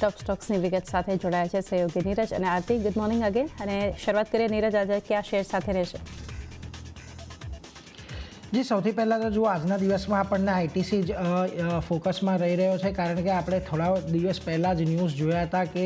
ટોપ સ્ટોક્સની વિગત સાથે જોડાયા છે સહયોગી નીરજ અને આરતી. Good morning again. અને શરૂઆત કરીએ નીરજ, આજે કયા શેર સાથે રહેશે? જી, સૌથી પહેલાં તો જુઓ, આજના દિવસમાં આપણને આઈટીસી જ ફોકસમાં રહી રહ્યો છે, કારણ કે આપણે થોડા દિવસ પહેલાં જ ન્યૂઝ જોયા હતા કે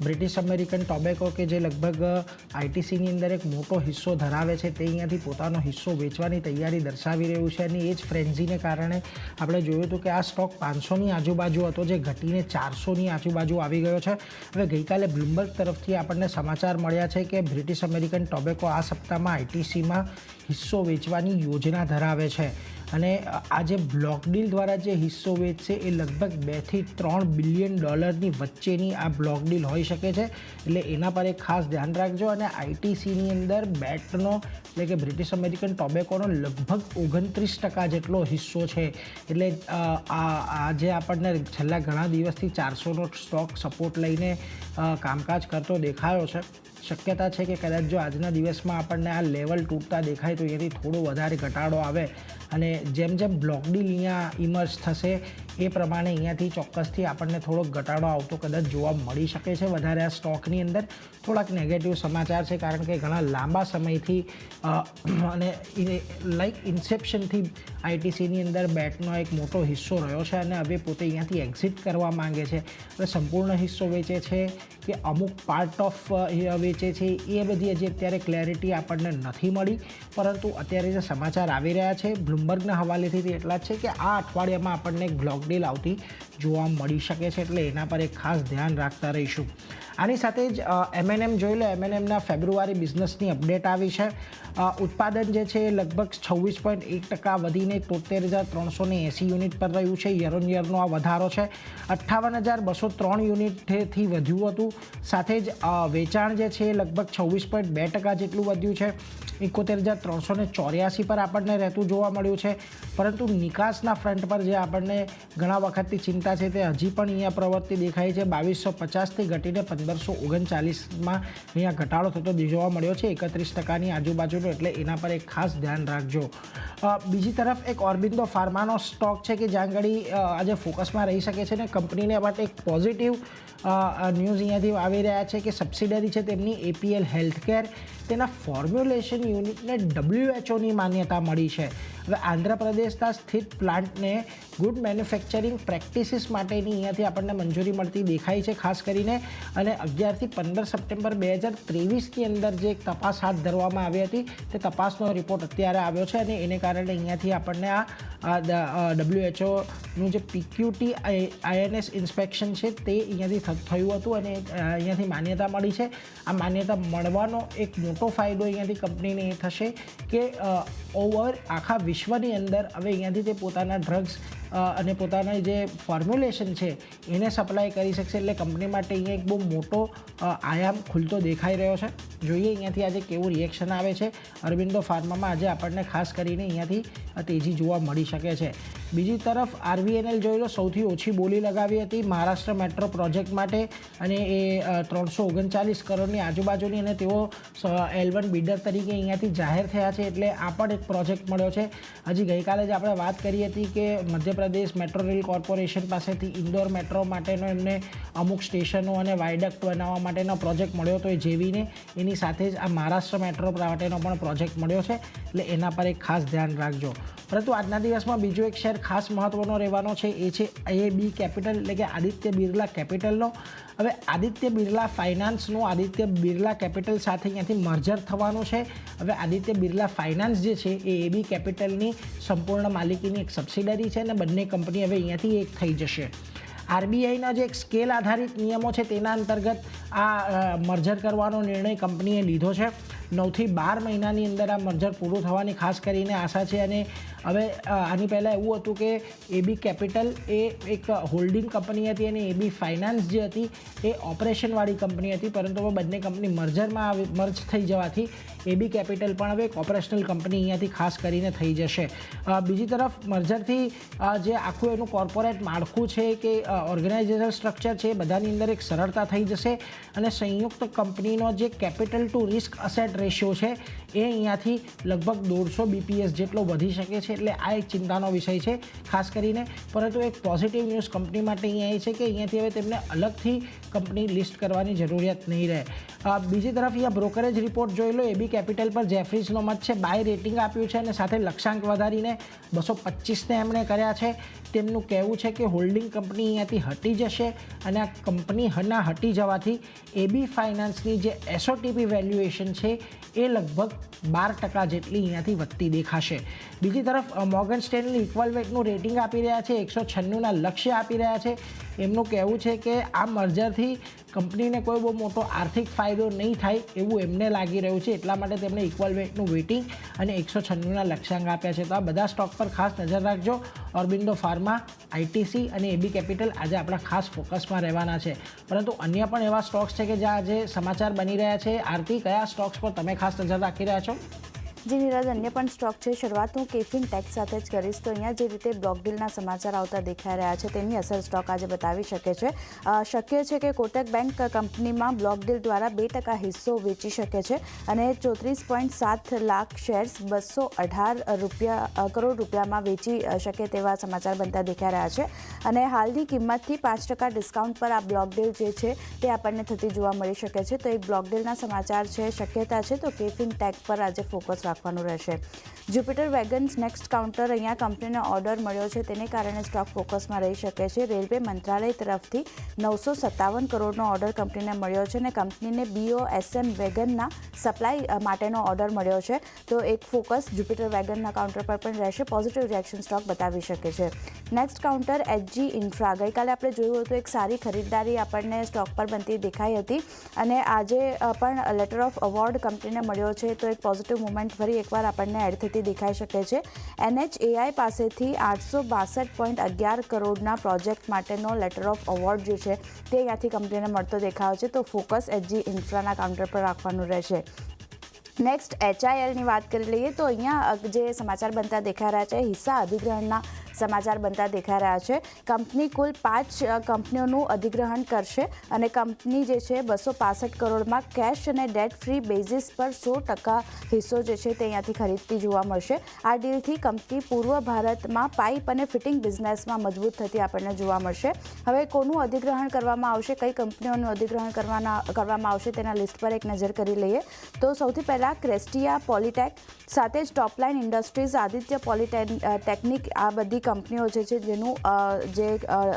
બ્રિટિશ અમેરિકન ટોબેકો કે જે લગભગ આઈટીસીની અંદર એક મોટો હિસ્સો ધરાવે છે, તે અહીંયાથી પોતાનો હિસ્સો વેચવાની તૈયારી દર્શાવી રહ્યું છે. અને એ જ ફ્રેન્ઝીને કારણે આપણે જોયું હતું કે આ સ્ટોક 500ની આજુબાજુ હતો, જે ઘટીને 400ની આજુબાજુ આવી ગયો છે. હવે ગઈકાલે બ્લુમબર્ગ તરફથી આપણને સમાચાર મળ્યા છે કે બ્રિટિશ અમેરિકન ટોબેકો આ સપ્તાહમાં આઈટીસીમાં હિસ્સો વેચવાની યોજના ધરાવે છે. અને આ જે બ્લોક ડીલ દ્વારા જે હિસ્સો વેચશે એ લગભગ 2 થી 3 બિલિયન ડોલરની વચ્ચેની આ બ્લોક ડીલ હોઈ શકે છે. એટલે એના પર એક ખાસ ધ્યાન રાખજો. અને આઈટીસીની અંદર બેટનો એટલે કે બ્રિટિશ અમેરિકન ટોબેકોનો લગભગ 29% જેટલો હિસ્સો છે. એટલે આ જે આપણને છેલ્લા ઘણા દિવસથી 400નો સ્ટોક સપોર્ટ લઈને કામકાજ કરતો દેખાયો છે. શક્યતા છે કે કદાચ જો આજના દિવસમાં આપણને આ લેવલ તૂટતા દેખાય તો એથી થોડો વધારે ઘટાડો આવે. અને જેમ જેમ બ્લોક ડીલ અહીંયા ઇમર્જ થશે એ પ્રમાણે અહીંયાથી ચોક્કસથી આપણને થોડોક ઘટાડો આવતો કદાચ જોવા મળી શકે છે. વધારે આ સ્ટોકની અંદર થોડાક નેગેટિવ સમાચાર છે, કારણ કે ઘણા લાંબા સમયથી અને લાઈક ઇન્સેપ્શનથી આઈટીસીની અંદર બેટનો એક મોટો હિસ્સો રહ્યો છે અને હવે પોતે અહીંયાથી એક્ઝિટ કરવા માંગે છે. હવે સંપૂર્ણ હિસ્સો વેચે છે કે અમુક પાર્ટ ઓફ વેચે છે એ બધી હજી અત્યારે ક્લેરિટી આપણને નથી મળી. પરંતુ અત્યારે જે સમાચાર આવી રહ્યા છે બ્લુમબર્ગના હવાલેથી એટલા જ છે કે આ અઠવાડિયામાં આપણને એક બ્લોક ડીલ આવતી જોવા મળી શકે છે. એટલે એના પર એક ખાસ ધ્યાન રાખતા રહીશું. આની સાથે જ એમએનએમ જોઈ લો. એમએનએમના ફેબ્રુઆરી બિઝનેસની અપડેટ આવી છે. ઉત્પાદન જે છે એ લગભગ 26.1% વધીને 73,380 યુનિટ પર રહ્યું છે. યર ઓન યરનો આ વધારો છે. 58,203 યુનિટથી વધ્યું હતું. સાથે જ વેચાણ જે છે એ લગભગ 26.2% જેટલું વધ્યું છે. 71,384 પર આપણને રહેતું જોવા મળ્યું છે. પરંતુ નિકાસના ફ્રન્ટ પર જે આપણને ઘણા વખતથી ચિંતા છે તે હજી પણ અહીંયા પ્રવૃત્તિ દેખાય છે. 2250થી ઘટીને 1539માં અહીંયા ઘટાડો થતો જોવા મળ્યો છે, 31%ની આજુબાજુનો. એટલે એના પર એક ખાસ ધ્યાન રાખજો. બીજી તરફ એક ઓર્બિંદો ફાર્માનો સ્ટોક છે કે જ્યાં આગળ આજે ફોકસમાં રહી શકે છે. ને કંપનીને માટે એક પોઝિટિવ ન્યૂઝ અહીંયાથી આવી રહ્યા છે કે સબસિડરી છે તેમની એપીએલ હેલ્થકેર, તેના ફોર્મ્યુલેશન યુનિટને WHO માન્યતા મળી છે. હવે આંધ્રપ્રદેશના સ્થિત પ્લાન્ટને ગુડ મેન્યુફેક્ચરિંગ પ્રેક્ટિસીસ માટેની અહીંયાથી આપણને મંજૂરી મળતી દેખાય છે ખાસ કરીને. અને 11 થી 15 સપ્ટેમ્બર 2023ની અંદર જે એક તપાસ હાથ ધરવામાં આવી હતી તે તપાસનો રિપોર્ટ અત્યારે આવ્યો છે. અને એને કારણે અહીંયાથી આપણને આ WHOનું જે PQT INS ઇન્સ્પેક્શન છે તે અહીંયાથી થયું હતું અને અહીંયાથી માન્યતા મળી છે. આ માન્યતા મળવાનો એક મોટો ફાયદો અહીંયાથી કંપનીને એ થશે કે ઓવર આખા વિશ્વની અંદર હવે અહીંયાથી તે પોતાના ડ્રગ્સ અને પોતાના જે ફોર્મ્યુલેશન છે એને સપ્લાય કરી શકશે. એટલે કંપની માટે અહીંયા એક બહુ મોટો આયામ ખુલતો દેખાઈ રહ્યો છે. જોઈએ અહીંયાથી આજે કેવું રિએક્શન આવે છે. અરબિંદો ફાર્મામાં આજે આપણને ખાસ કરીને અહીંયાથી તેજી જોવા મળી શકે છે. બીજી તરફ RVNL જોઈ લો. સૌથી ઓછી બોલી લગાવી હતી મહારાષ્ટ્ર મેટ્રો પ્રોજેક્ટ માટે અને એ 339 કરોડની આજુબાજુની, અને તેઓ L1 બિડર તરીકે અહીંયાથી જાહેર થયા છે. એટલે આ પણ એક પ્રોજેક્ટ મળ્યો છે. હજી ગઈકાલે જ આપણે વાત કરી હતી કે મધ્યપ્રદેશ મેટ્રો રેલ કોર્પોરેશન પાસેથી ઇન્દોર મેટ્રો માટેનો એમને અમુક સ્ટેશનો અને વાયડક્ટ બનાવવા માટેનો પ્રોજેક્ટ મળ્યો હતો એ જેવીને. એની સાથે જ આ મહારાષ્ટ્ર મેટ્રો માટેનો પણ પ્રોજેક્ટ મળ્યો છે. એટલે એના પર એક ખાસ ધ્યાન રાખજો. પરંતુ આજના દિવસમાં બીજો એક શેર ખાસ મહત્ત્વનો રહેવાનો છે, એ છે AAB કેપિટલ એટલે કે આદિત્ય બિરલા કેપિટલનો. હવે આદિત્ય બિરલા ફાઇનાન્સનું આદિત્ય બિરલા કેપિટલ સાથે અહીંયાથી મર્જર થવાનું છે. હવે આદિત્ય બિરલા ફાઇનાન્સ જે છે એ AB કેપિટલની સંપૂર્ણ માલિકીની એક સબસિડરી છે અને બંને કંપની હવે અહીંયાથી એક થઈ જશે. RBIના જે એક સ્કેલ આધારિત નિયમો છે તેના અંતર્ગત આ મર્જર કરવાનો નિર્ણય કંપનીએ લીધો છે. 9 થી 12 મહિનાની અંદર આ મર્જર પૂરું થવાની ખાસ કરીને આશા છે. અને હવે આની પહેલાં એવું હતું કે AB કેપિટલ એ એક હોલ્ડિંગ કંપની હતી અને AB ફાઇનાન્સ જે હતી એ ઓપરેશનવાળી કંપની હતી. પરંતુ હવે બંને કંપની મર્જ થઈ જવાથી AB કેપિટલ પણ હવે એક ઓપરેશનલ કંપની અહીંયાથી ખાસ કરીને થઈ જશે. બીજી તરફ મર્જરથી જે આખું એનું કોર્પોરેટ માળખું છે કે ઓર્ગેનાઇઝેશન સ્ટ્રક્ચર છે એ બધાની અંદર એક સરળતા થઈ જશે. અને સંયુક્ત કંપનીનો જે capital to risk asset ratio છે એ અહીંયાથી લગભગ 150 BPS જેટલો વધી શકે છે, એટલે આ એક ચિંતાનો વિષય છે ખાસ કરીને. પરંતુ એક પોઝિટિવ ન્યૂઝ કંપની માટે અહીંયા એ છે કે અહીંયાથી હવે તેમને અલગથી કંપની લિસ્ટ કરવાની જરૂરિયાત નહીં રહે. બીજી તરફ અહીંયા બ્રોકરેજ રિપોર્ટ જોઈ લો. એબી કેપિટલ પર જેફરીઝનો મત છે, બાય રેટિંગ આપ્યું છે અને સાથે લક્ષ્યાંક વધારીને 225ને એમણે કર્યા છે. તેમનું કહેવું છે કે હોલ્ડિંગ કંપની અહીંયાથી હટી જશે અને આ કંપનીના હટી જવાથી એબી ફાઇનાન્સની જે એસઓટીપી વેલ્યુએશન છે એ લગભગ 12% જેટલી અહીંયાથી વધતી દેખાશે. બીજી તરફ મોર્ગન સ્ટેનલી ઇક્વલ વેટનું રેટિંગ આપી રહ્યા છે, 196ના લક્ષ્ય આપી રહ્યા છે. એમનું કહેવું છે કે આ મર્જરથી કંપનીને કોઈ બહુ મોટો આર્થિક ફાયદો નહીં થાય એવું એમને લાગી રહ્યું છે, એટલા માટે તેમણે ઇક્વલ વેટનું વેટિંગ અને 196ના લક્ષ્યાંક આપ્યા છે. તો આ બધા સ્ટોક પર ખાસ નજર રાખજો. ઓર્બિન્દો ફાર્મા, આઈટીસી અને એબી કેપિટલ આજે આપણા ખાસ ફોકસમાં રહેવાના છે. પરંતુ અન્ય પણ એવા સ્ટોક્સ છે કે જ્યાં આજે સમાચાર બની રહ્યા છે. આરતી, કયા સ્ટોક્સ પર તમે ખાસ નજર રાખી રહ્યા છો? જી નીરજ, અન્ય પણ સ્ટોક છે. શરૂઆત હું કેફિન ટેક સાથે જ કરીશ. તો અહીંયા જે રીતે બ્લોક ડીલના સમાચાર આવતા દેખાઈ રહ્યા છે તેની અસર સ્ટોક આજે બતાવી શકે છે. શક્ય છે કે કોટક બેંક કંપનીમાં બ્લોક ડીલ દ્વારા 2% હિસ્સો વેચી શકે છે અને 34.7 લાખ શેર્સ 218 કરોડ રૂપિયામાં વેચી શકે તેવા સમાચાર બનતા દેખાઈ રહ્યા છે. અને હાલની કિંમતથી 5% ડિસ્કાઉન્ટ પર આ બ્લોક ડીલ જે છે તે આપણને થતી જોવા મળી શકે છે. તો એક બ્લોક ડીલના સમાચાર છે, શક્યતા છે તો કેફિન ટેક પર આજે ફોકસ રાખવાનું રહેશે. જ્યુપિટર વેગન્સ નેક્સ્ટ કાઉન્ટર, અહીંયા કંપનીને ઓર્ડર મળ્યો છે, તેને કારણે સ્ટોક ફોકસમાં રહી શકે છે. રેલવે મંત્રાલય તરફથી 957 કરોડનો ઓર્ડર કંપનીને મળ્યો છે અને કંપનીને BOSM વેગનના સપ્લાય માટેનો ઓર્ડર મળ્યો છે. તો એક ફોકસ જ્યુપિટર વેગનના કાઉન્ટર પર પણ રહેશે. પોઝિટિવ રિએક્શન સ્ટોક બતાવી શકે છે. નેક્સ્ટ કાઉન્ટર HG ઇન્ફ્રા, ગઈકાલે આપણે જોયું હતું એક સારી ખરીદદારી આપણને સ્ટોક પર બનતી દેખાઈ હતી અને આજે પણ લેટર ઓફ અવોર્ડ કંપનીને મળ્યો છે. તો એક પોઝિટિવ મુવમેન્ટ ફરી એકવાર આપણને એડ થતી દેખાઈ શકે છે. NHAI પાસેથી 862.11 કરોડના પ્રોજેક્ટ માટેનો લેટર ઓફ અવોર્ડ જે છે તે અહીંયાથી કંપનીને મળતો દેખાયો છે. તો ફોકસ HG ઇન્ફ્રાના કાઉન્ટર પર રાખવાનું રહેશે. નેક્સ્ટ HILની વાત કરી લઈએ તો અહીંયા જે સમાચાર બનતા દેખાઈ રહ્યા છે, હિસ્સા અધિગ્રહણના સમાચાર બનતા દેખાઈ રહ્યા છે. કંપની કુલ 5 કંપનીઓનું અધિગ્રહણ કરશે અને કંપની જે છે 265 કરોડમાં કેશ અને ડેટ ફ્રી બેઝિસ પર 100% હિસ્સો જે છે તે અહીંયાથી ખરીદતી જોવા મળશે. આ ડીલથી કંપની પૂર્વ ભારતમાં પાઇપ અને ફિટિંગ બિઝનેસમાં મજબૂત થતી આપણને જોવા મળશે. હવે કોનું અધિગ્રહણ કરવામાં આવશે, કઈ કંપનીઓનું અધિગ્રહણ કરવામાં આવશે તેના લિસ્ટ પર એક નજર કરી લઈએ. તો સૌથી પહેલાં ક્રેસ્ટિયા પોલિટેક, સાથે જ ટોપલાઇન ઇન્ડસ્ટ્રીઝ, આદિત્ય પોલિટેકનિક, આ બધી કંપનીઓ જે છે જેનું જે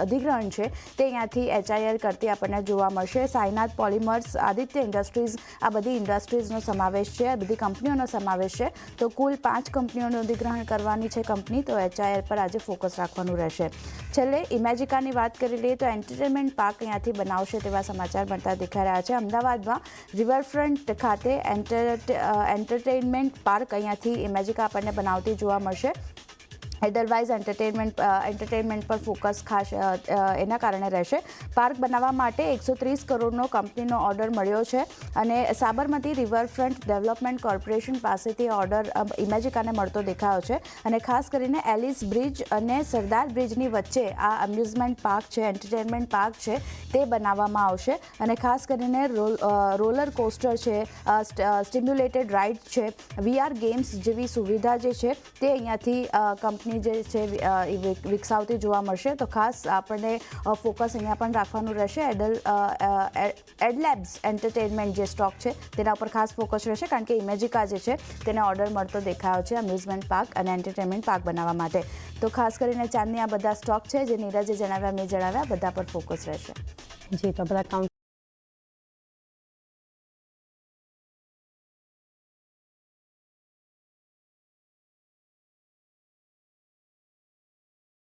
અધિગ્રહણ છે તે અહીંયાથી HIL કરતી આપણને જોવા મળશે. સાઈનાથ પોલિમર્સ, આદિત્ય ઇન્ડસ્ટ્રીઝ, આ બધી ઇન્ડસ્ટ્રીઝનો સમાવેશ છે, આ બધી કંપનીઓનો સમાવેશ છે. તો કુલ 5 કંપનીઓનું અધિગ્રહણ કરવાની છે કંપની. તો HIL પર આજે ફોકસ રાખવાનું રહેશે. છેલ્લે ઇમેજિકાની વાત કરી લઈએ તો એન્ટરટેનમેન્ટ પાર્ક અહીંયાથી બનાવશે તેવા સમાચાર બનતા દેખાઈ રહ્યા છે. અમદાવાદમાં રિવરફ્રન્ટ ખાતે એન્ટરટેનમેન્ટ પાર્ક અહીંયાથી ઇમેજિકા આપણને બનાવતી જોવા મળશે. એડરવાઇઝ એન્ટરટેનમેન્ટ પર ફોકસ ખાસ એના કારણે રહેશે. પાર્ક બનાવવા માટે 130 કરોડનો કંપનીનો ઓર્ડર મળ્યો છે અને સાબરમતી રિવરફ્રન્ટ ડેવલપમેન્ટ કોર્પોરેશન પાસેથી ઓર્ડર ઇમેજિકાને મળતો દેખાયો છે. અને ખાસ કરીને એલિસ બ્રિજ અને સરદાર બ્રિજની વચ્ચે આ અમ્યુઝમેન્ટ પાર્ક છે, એન્ટરટેનમેન્ટ પાર્ક છે તે બનાવવામાં આવશે. અને ખાસ કરીને રોલર કોસ્ટર છે, સ્ટિમ્યુલેટેડ રાઇડ છે, VR ગેમ્સ જેવી સુવિધા જે છે તે અહીંયાથી કંપની જે છે વિકસાવતી જોવા મળશે. તો ખાસ આપણને ફોકસ અહીંયા પણ રાખવાનું રહેશે. એડલેબ્સ એન્ટરટેનમેન્ટ જે સ્ટોક છે તેના ઉપર ખાસ ફોકસ રહેશે, કારણ કે ઇમેજિકા જે છે તેને ઓર્ડર મળતો દેખાયો છે અમ્યુઝમેન્ટ પાર્ક અને એન્ટરટેનમેન્ટ પાર્ક બનાવવા માટે. તો ખાસ કરીને ચાંદની આ બધા સ્ટોક છે જે નીરજે જણાવ્યા, મેં જણાવ્યા, બધા પર ફોકસ રહેશે. જી, તો બધા કાઉન્ટ